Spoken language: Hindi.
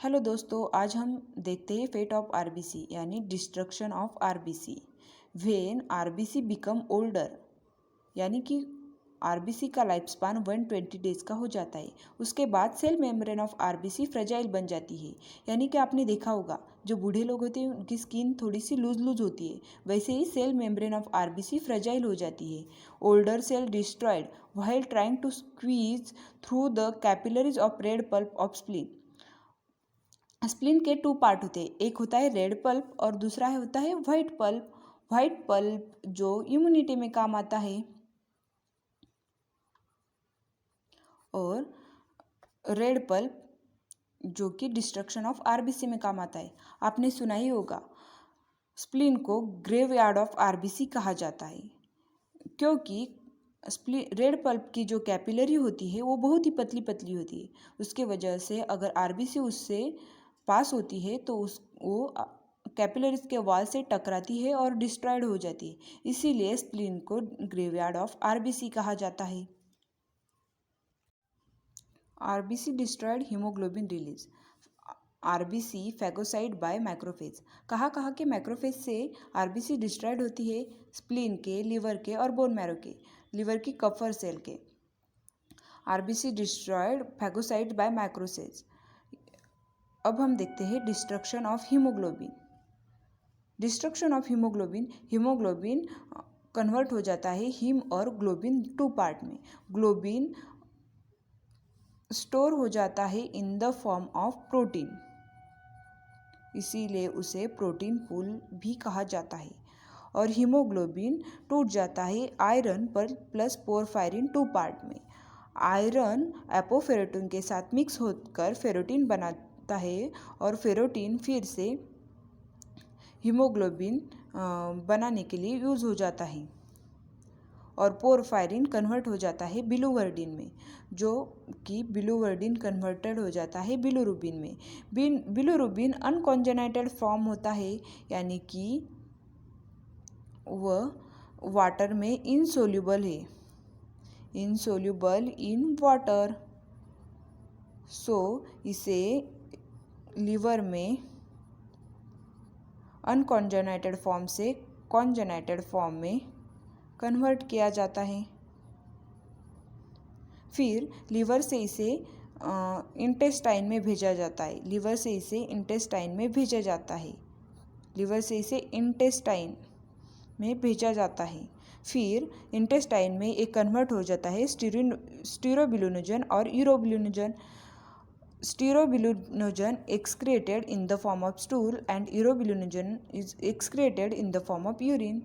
हेलो दोस्तों, आज हम देखते हैं फेट ऑफ आरबीसी यानी destruction of RBC. When RBC become older यानी कि आरबीसी का लाइफ स्पान 120 डेज का हो जाता है। उसके बाद cell membrane of RBC fragile बन जाती है। यानी कि आपने देखा होगा जो बूढ़े लोग होते हैं उनकी स्किन थोड़ी सी लूज लूज होती है, वैसे ही cell membrane of RBC fragile हो जाती है। Older cell destroyed while trying to squeeze through the capillaries of red pulp of spleen. Spleen के टू पार्ट होते हैं, एक होता है रेड पल्प और दूसरा होता है वाइट पल्प। वाइट पल्प जो इम्यूनिटी में काम आता है और रेड पल्प जो कि डिस्ट्रक्शन ऑफ आरबीसी में काम आता है। आपने सुना ही होगा स्प्लीन को ग्रेवयार्ड ऑफ आरबीसी कहा जाता है, क्योंकि रेड पल्प की जो कैपिलरी होती है वो बहुत ही पतली पतली होती है। उसके वजह से अगर आरबीसी उससे पास होती है तो वो कैपिलरीज के वॉल से टकराती है और डिस्ट्रॉयड हो जाती है। इसीलिए स्प्लीन को ग्रेवयार्ड ऑफ आरबीसी कहा जाता है। RBC destroyed haemoglobin release. RBC phagocytosed by macrophage. कहाँ के मैक्रोफेज से आरबीसी डिस्ट्रॉयड होती है? स्प्लीन के, लिवर के और बोन मैरो के। लिवर की कफर सेल के। RBC destroyed phagocytosed by macrophage. अब हम देखते हैं destruction of haemoglobin. Destruction of haemoglobin, haemoglobin convert हो जाता है हीम और ग्लोबिन टू पार्ट में। ग्लोबिन स्टोर हो जाता है in the form of protein, इसीलिए उसे प्रोटीन पूल भी कहा जाता है। और हीमोग्लोबिन टूट जाता है आयरन पर प्लस पोरफायरिन टू पार्ट में। आयरन एपोफेरेटिन के साथ मिक्स होकर फेरोटिन बनाता है और फेरोटिन फिर से हीमोग्लोबिन बनाने के लिए यूज़ हो जाता है और पोरफायरिन कन्वर्ट हो जाता है बिलुवर्डिन में, जो कि बिलुवर्डिन कन्वर्टेड हो जाता है बिलुरुबिन में। बिलुरुबिन अनकॉन्जेनाइटेड फॉर्म होता है, यानी कि वह वाटर में इनसोल्यूबल है, इनसोल्यूबल इन वाटर। सो इसे लिवर में अनकॉन्जेनाइटेड फॉर्म से कॉन्जेनाइटेड फॉर्म में कन्वर्ट किया जाता है। फिर लिवर से इसे इंटेस्टाइन में भेजा जाता है। लिवर से इसे इंटेस्टाइन में भेजा जाता है। लिवर से इसे इंटेस्टाइन में भेजा जाता है। फिर इंटेस्टाइन में एक कन्वर्ट हो जाता है स्टीरोबिलिनोजन और urobilinogen. स्टीरोबिलिनोजन excreted in the form of stool and urobilinogen is excreted in the form of urine.